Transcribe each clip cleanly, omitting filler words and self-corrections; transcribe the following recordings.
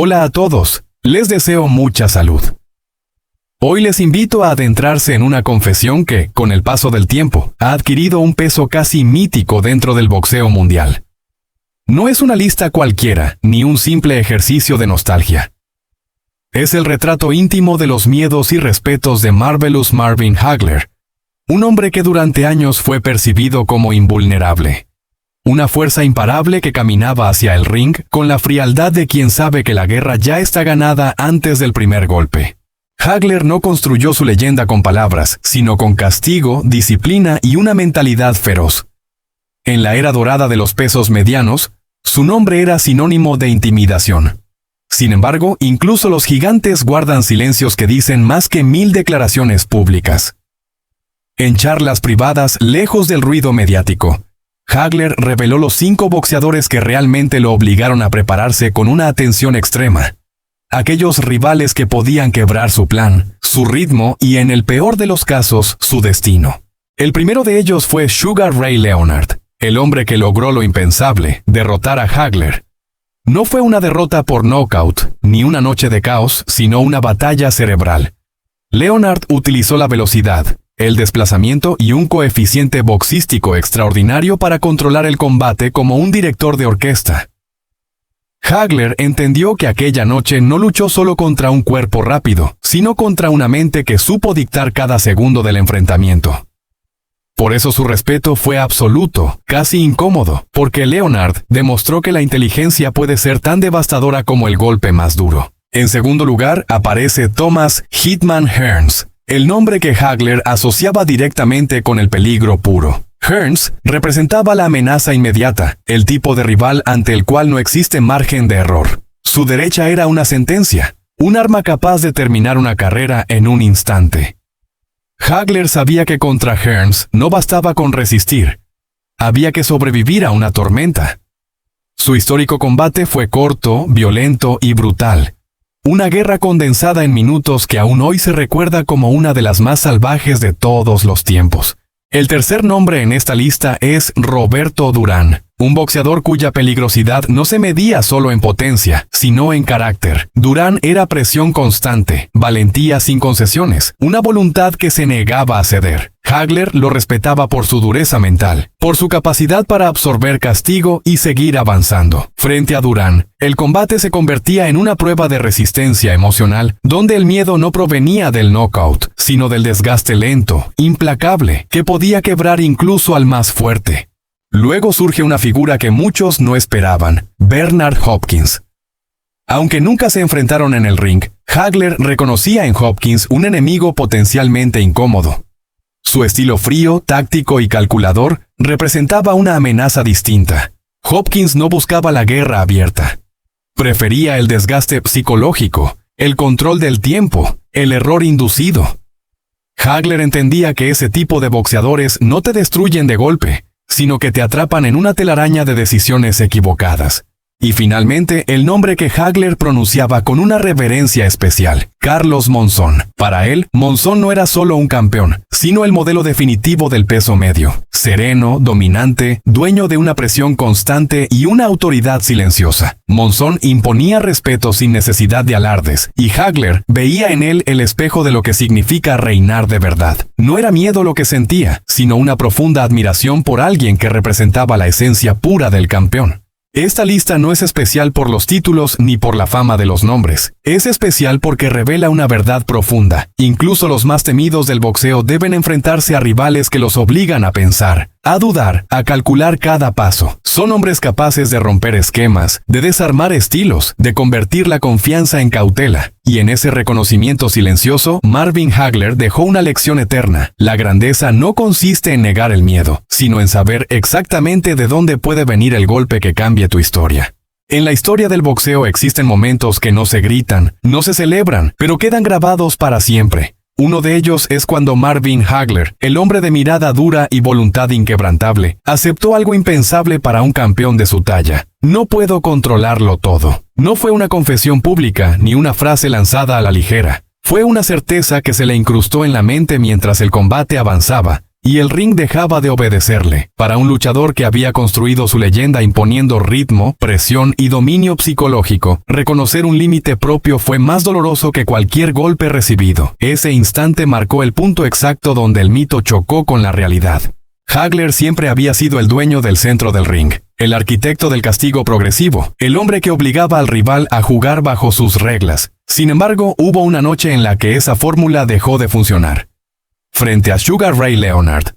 Hola a todos, les deseo mucha salud. Hoy les invito a adentrarse en una confesión que, con el paso del tiempo, ha adquirido un peso casi mítico dentro del boxeo mundial. No es una lista cualquiera, ni un simple ejercicio de nostalgia. Es el retrato íntimo de los miedos y respetos de Marvelous Marvin Hagler, un hombre que durante años fue percibido como invulnerable. Una fuerza imparable que caminaba hacia el ring con la frialdad de quien sabe que la guerra ya está ganada antes del primer golpe. Hagler no construyó su leyenda con palabras, sino con castigo, disciplina y una mentalidad feroz. En la era dorada de los pesos medianos, su nombre era sinónimo de intimidación. Sin embargo, incluso los gigantes guardan silencios que dicen más que 1000 declaraciones públicas. En charlas privadas, lejos del ruido mediático, Hagler reveló los 5 boxeadores que realmente lo obligaron a prepararse con una atención extrema. Aquellos rivales que podían quebrar su plan, su ritmo y, en el peor de los casos, su destino. El primero de ellos fue Sugar Ray Leonard, el hombre que logró lo impensable, derrotar a Hagler. No fue una derrota por knockout, ni una noche de caos, sino una batalla cerebral. Leonard utilizó la velocidad, el desplazamiento y un coeficiente boxístico extraordinario para controlar el combate como un director de orquesta. Hagler entendió que aquella noche no luchó solo contra un cuerpo rápido, sino contra una mente que supo dictar cada segundo del enfrentamiento. Por eso su respeto fue absoluto, casi incómodo, porque Leonard demostró que la inteligencia puede ser tan devastadora como el golpe más duro. En segundo lugar, aparece Thomas Hitman Hearns, el nombre que Hagler asociaba directamente con el peligro puro. Hearns representaba la amenaza inmediata, el tipo de rival ante el cual no existe margen de error. Su derecha era una sentencia, un arma capaz de terminar una carrera en un instante. Hagler sabía que contra Hearns no bastaba con resistir. Había que sobrevivir a una tormenta. Su histórico combate fue corto, violento y brutal. Una guerra condensada en minutos que aún hoy se recuerda como una de las más salvajes de todos los tiempos. El tercer nombre en esta lista es Roberto Durán, un boxeador cuya peligrosidad no se medía solo en potencia, sino en carácter. Durán era presión constante, valentía sin concesiones, una voluntad que se negaba a ceder. Hagler lo respetaba por su dureza mental, por su capacidad para absorber castigo y seguir avanzando. Frente a Durán, el combate se convertía en una prueba de resistencia emocional, donde el miedo no provenía del knockout, sino del desgaste lento, implacable, que podía quebrar incluso al más fuerte. Luego surge una figura que muchos no esperaban, Bernard Hopkins. Aunque nunca se enfrentaron en el ring, Hagler reconocía en Hopkins un enemigo potencialmente incómodo. Su estilo frío, táctico y calculador representaba una amenaza distinta. Hopkins no buscaba la guerra abierta. Prefería el desgaste psicológico, el control del tiempo, el error inducido. Hagler entendía que ese tipo de boxeadores no te destruyen de golpe, sino que te atrapan en una telaraña de decisiones equivocadas. Y finalmente, el nombre que Hagler pronunciaba con una reverencia especial, Carlos Monzón. Para él, Monzón no era solo un campeón, sino el modelo definitivo del peso medio. Sereno, dominante, dueño de una presión constante y una autoridad silenciosa. Monzón imponía respeto sin necesidad de alardes, y Hagler veía en él el espejo de lo que significa reinar de verdad. No era miedo lo que sentía, sino una profunda admiración por alguien que representaba la esencia pura del campeón. Esta lista no es especial por los títulos ni por la fama de los nombres. Es especial porque revela una verdad profunda. Incluso los más temidos del boxeo deben enfrentarse a rivales que los obligan a pensar, a dudar, a calcular cada paso. Son hombres capaces de romper esquemas, de desarmar estilos, de convertir la confianza en cautela. Y en ese reconocimiento silencioso, Marvin Hagler dejó una lección eterna. La grandeza no consiste en negar el miedo, sino en saber exactamente de dónde puede venir el golpe que cambie tu historia. En la historia del boxeo existen momentos que no se gritan, no se celebran, pero quedan grabados para siempre. Uno de ellos es cuando Marvin Hagler, el hombre de mirada dura y voluntad inquebrantable, aceptó algo impensable para un campeón de su talla. No puedo controlarlo todo. No fue una confesión pública ni una frase lanzada a la ligera. Fue una certeza que se le incrustó en la mente mientras el combate avanzaba, y el ring dejaba de obedecerle. Para un luchador que había construido su leyenda imponiendo ritmo, presión y dominio psicológico, reconocer un límite propio fue más doloroso que cualquier golpe recibido. Ese instante marcó el punto exacto donde el mito chocó con la realidad. Hagler siempre había sido el dueño del centro del ring, el arquitecto del castigo progresivo, el hombre que obligaba al rival a jugar bajo sus reglas. Sin embargo, hubo una noche en la que esa fórmula dejó de funcionar. Frente a Sugar Ray Leonard,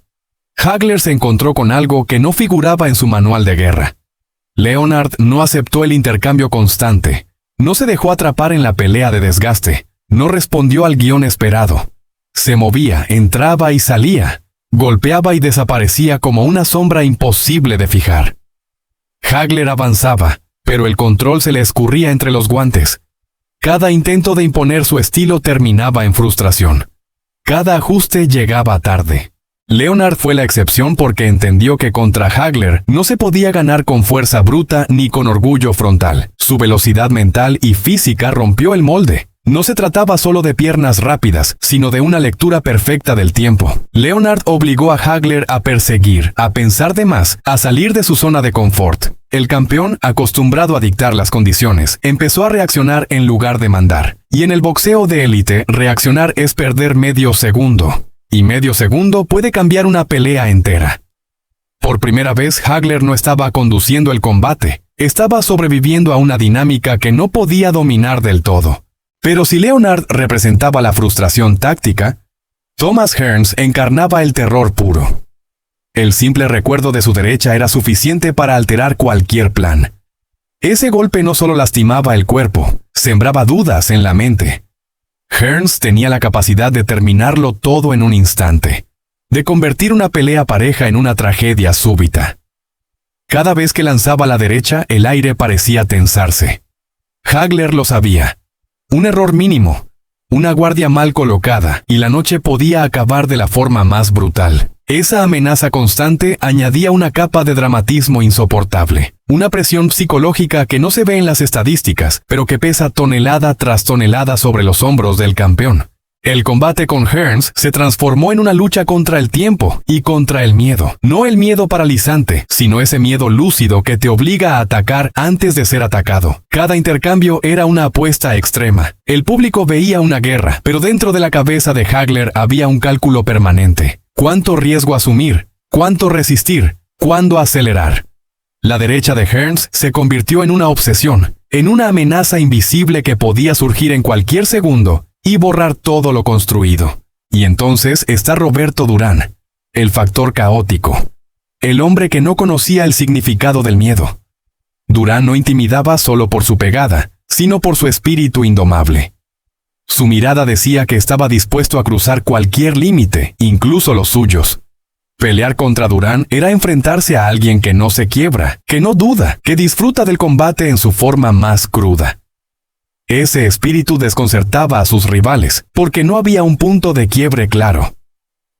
Hagler se encontró con algo que no figuraba en su manual de guerra. Leonard no aceptó el intercambio constante, no se dejó atrapar en la pelea de desgaste, no respondió al guión esperado. Se movía, entraba y salía. Golpeaba y desaparecía como una sombra imposible de fijar. Hagler avanzaba, pero el control se le escurría entre los guantes. Cada intento de imponer su estilo terminaba en frustración. Cada ajuste llegaba tarde. Leonard fue la excepción porque entendió que contra Hagler no se podía ganar con fuerza bruta ni con orgullo frontal. Su velocidad mental y física rompió el molde. No se trataba solo de piernas rápidas, sino de una lectura perfecta del tiempo. Leonard obligó a Hagler a perseguir, a pensar de más, a salir de su zona de confort. El campeón, acostumbrado a dictar las condiciones, empezó a reaccionar en lugar de mandar. Y en el boxeo de élite, reaccionar es perder medio segundo. Y medio segundo puede cambiar una pelea entera. Por primera vez, Hagler no estaba conduciendo el combate. Estaba sobreviviendo a una dinámica que no podía dominar del todo. Pero si Leonard representaba la frustración táctica, Thomas Hearns encarnaba el terror puro. El simple recuerdo de su derecha era suficiente para alterar cualquier plan. Ese golpe no solo lastimaba el cuerpo, sembraba dudas en la mente. Hearns tenía la capacidad de terminarlo todo en un instante, de convertir una pelea pareja en una tragedia súbita. Cada vez que lanzaba la derecha, el aire parecía tensarse. Hagler lo sabía. Un error mínimo, una guardia mal colocada, y la noche podía acabar de la forma más brutal. Esa amenaza constante añadía una capa de dramatismo insoportable, una presión psicológica que no se ve en las estadísticas, pero que pesa tonelada tras tonelada sobre los hombros del campeón. El combate con Hearns se transformó en una lucha contra el tiempo y contra el miedo. No el miedo paralizante, sino ese miedo lúcido que te obliga a atacar antes de ser atacado. Cada intercambio era una apuesta extrema. El público veía una guerra, pero dentro de la cabeza de Hagler había un cálculo permanente. ¿Cuánto riesgo asumir? ¿Cuánto resistir? ¿Cuándo acelerar? La derecha de Hearns se convirtió en una obsesión, en una amenaza invisible que podía surgir en cualquier segundo y borrar todo lo construido. Y entonces está Roberto Durán, el factor caótico, el hombre que no conocía el significado del miedo. Durán no intimidaba solo por su pegada, sino por su espíritu indomable. Su mirada decía que estaba dispuesto a cruzar cualquier límite, incluso los suyos. Pelear contra Durán era enfrentarse a alguien que no se quiebra, que no duda, que disfruta del combate en su forma más cruda. Ese espíritu desconcertaba a sus rivales, porque no había un punto de quiebre claro.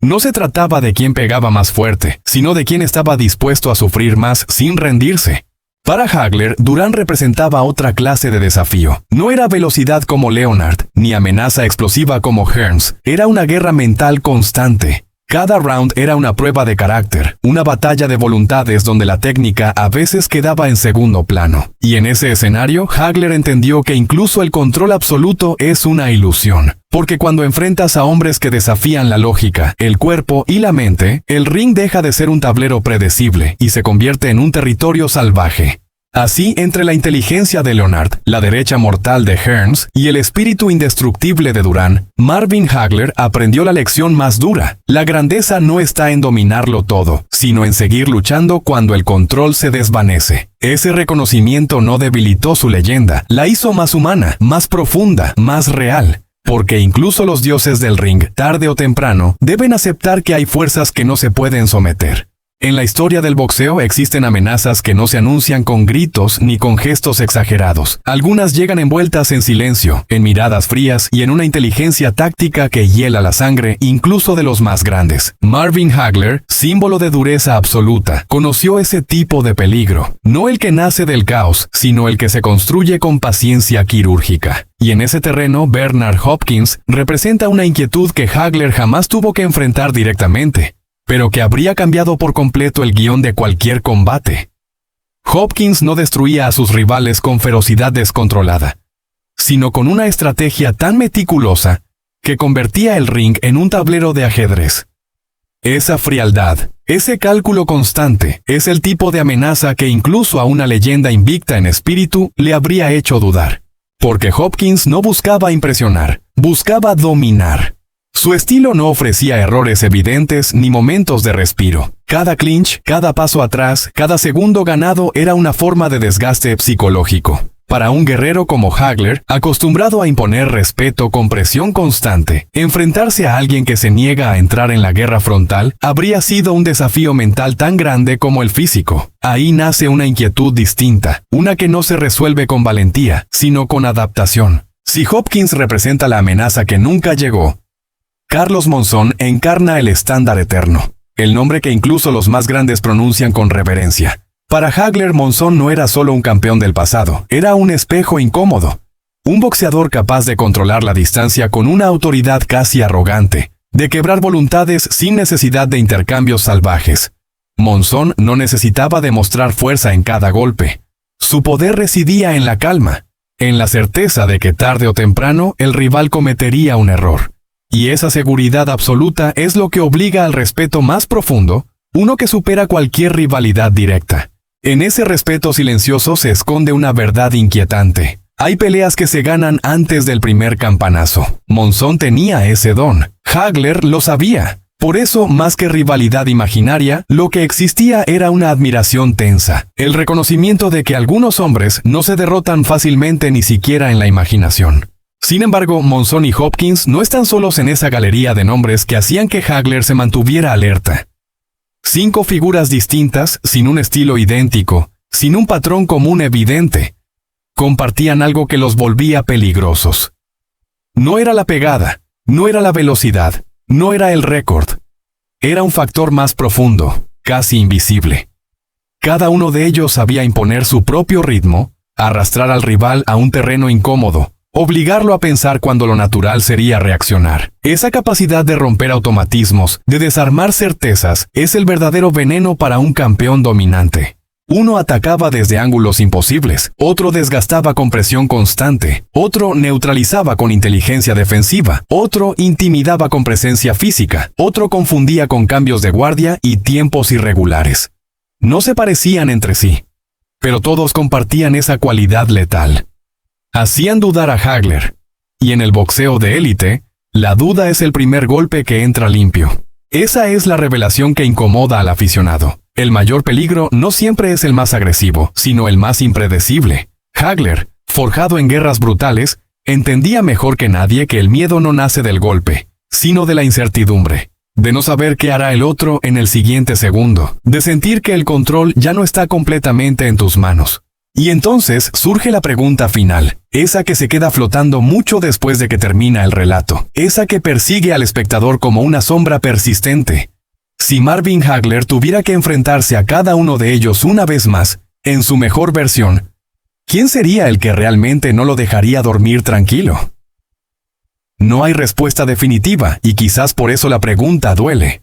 No se trataba de quién pegaba más fuerte, sino de quién estaba dispuesto a sufrir más sin rendirse. Para Hagler, Durán representaba otra clase de desafío. No era velocidad como Leonard, ni amenaza explosiva como Hearns. Era una guerra mental constante. Cada round era una prueba de carácter, una batalla de voluntades donde la técnica a veces quedaba en segundo plano. Y en ese escenario, Hagler entendió que incluso el control absoluto es una ilusión. Porque cuando enfrentas a hombres que desafían la lógica, el cuerpo y la mente, el ring deja de ser un tablero predecible y se convierte en un territorio salvaje. Así, entre la inteligencia de Leonard, la derecha mortal de Hearns y el espíritu indestructible de Durán, Marvin Hagler aprendió la lección más dura. La grandeza no está en dominarlo todo, sino en seguir luchando cuando el control se desvanece. Ese reconocimiento no debilitó su leyenda, la hizo más humana, más profunda, más real. Porque incluso los dioses del ring, tarde o temprano, deben aceptar que hay fuerzas que no se pueden someter. En la historia del boxeo existen amenazas que no se anuncian con gritos ni con gestos exagerados. Algunas llegan envueltas en silencio, en miradas frías y en una inteligencia táctica que hiela la sangre incluso de los más grandes. Marvin Hagler, símbolo de dureza absoluta, conoció ese tipo de peligro. No el que nace del caos, sino el que se construye con paciencia quirúrgica. Y en ese terreno, Bernard Hopkins representa una inquietud que Hagler jamás tuvo que enfrentar directamente, pero que habría cambiado por completo el guión de cualquier combate. Hopkins no destruía a sus rivales con ferocidad descontrolada, sino con una estrategia tan meticulosa que convertía el ring en un tablero de ajedrez. Esa frialdad, ese cálculo constante, es el tipo de amenaza que incluso a una leyenda invicta en espíritu le habría hecho dudar. Porque Hopkins no buscaba impresionar, buscaba dominar. Su estilo no ofrecía errores evidentes ni momentos de respiro. Cada clinch, cada paso atrás, cada segundo ganado era una forma de desgaste psicológico. Para un guerrero como Hagler, acostumbrado a imponer respeto con presión constante, enfrentarse a alguien que se niega a entrar en la guerra frontal habría sido un desafío mental tan grande como el físico. Ahí nace una inquietud distinta, una que no se resuelve con valentía, sino con adaptación. Si Hopkins representa la amenaza que nunca llegó, Carlos Monzón encarna el estándar eterno, el nombre que incluso los más grandes pronuncian con reverencia. Para Hagler, Monzón no era solo un campeón del pasado, era un espejo incómodo. Un boxeador capaz de controlar la distancia con una autoridad casi arrogante, de quebrar voluntades sin necesidad de intercambios salvajes. Monzón no necesitaba demostrar fuerza en cada golpe. Su poder residía en la calma, en la certeza de que tarde o temprano el rival cometería un error. Y esa seguridad absoluta es lo que obliga al respeto más profundo, uno que supera cualquier rivalidad directa. En ese respeto silencioso se esconde una verdad inquietante. Hay peleas que se ganan antes del primer campanazo. Monzón tenía ese don. Hagler lo sabía. Por eso, más que rivalidad imaginaria, lo que existía era una admiración tensa. El reconocimiento de que algunos hombres no se derrotan fácilmente ni siquiera en la imaginación. Sin embargo, Monzón y Hopkins no están solos en esa galería de nombres que hacían que Hagler se mantuviera alerta. 5 figuras distintas, sin un estilo idéntico, sin un patrón común evidente, compartían algo que los volvía peligrosos. No era la pegada, no era la velocidad, no era el récord. Era un factor más profundo, casi invisible. Cada uno de ellos sabía imponer su propio ritmo, arrastrar al rival a un terreno incómodo, obligarlo a pensar cuando lo natural sería reaccionar. Esa capacidad de romper automatismos, de desarmar certezas, es el verdadero veneno para un campeón dominante. Uno atacaba desde ángulos imposibles, otro desgastaba con presión constante, otro neutralizaba con inteligencia defensiva, otro intimidaba con presencia física, otro confundía con cambios de guardia y tiempos irregulares. No se parecían entre sí, pero todos compartían esa cualidad letal. Hacían dudar a Hagler. Y en el boxeo de élite, la duda es el primer golpe que entra limpio. Esa es la revelación que incomoda al aficionado. El mayor peligro no siempre es el más agresivo, sino el más impredecible. Hagler, forjado en guerras brutales, entendía mejor que nadie que el miedo no nace del golpe, sino de la incertidumbre, de no saber qué hará el otro en el siguiente segundo, de sentir que el control ya no está completamente en tus manos. Y entonces surge la pregunta final, esa que se queda flotando mucho después de que termina el relato, esa que persigue al espectador como una sombra persistente. Si Marvin Hagler tuviera que enfrentarse a cada uno de ellos una vez más, en su mejor versión, ¿quién sería el que realmente no lo dejaría dormir tranquilo? No hay respuesta definitiva, y quizás por eso la pregunta duele.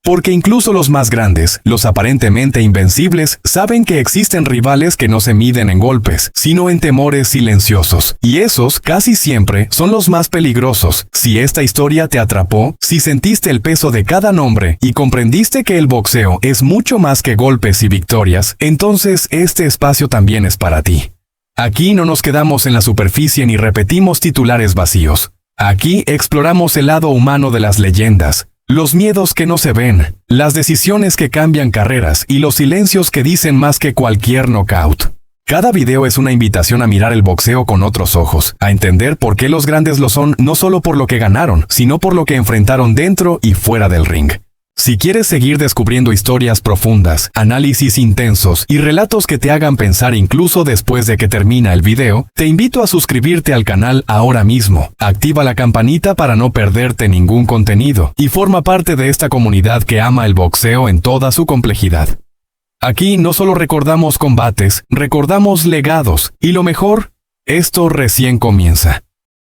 Porque incluso los más grandes, los aparentemente invencibles, saben que existen rivales que no se miden en golpes, sino en temores silenciosos. Y esos, casi siempre, son los más peligrosos. Si esta historia te atrapó, si sentiste el peso de cada nombre y comprendiste que el boxeo es mucho más que golpes y victorias, entonces este espacio también es para ti. Aquí no nos quedamos en la superficie ni repetimos titulares vacíos. Aquí exploramos el lado humano de las leyendas, los miedos que no se ven, las decisiones que cambian carreras y los silencios que dicen más que cualquier knockout. Cada video es una invitación a mirar el boxeo con otros ojos, a entender por qué los grandes lo son no solo por lo que ganaron, sino por lo que enfrentaron dentro y fuera del ring. Si quieres seguir descubriendo historias profundas, análisis intensos y relatos que te hagan pensar incluso después de que termina el video, te invito a suscribirte al canal ahora mismo. Activa la campanita para no perderte ningún contenido y forma parte de esta comunidad que ama el boxeo en toda su complejidad. Aquí no solo recordamos combates, recordamos legados y lo mejor, esto recién comienza.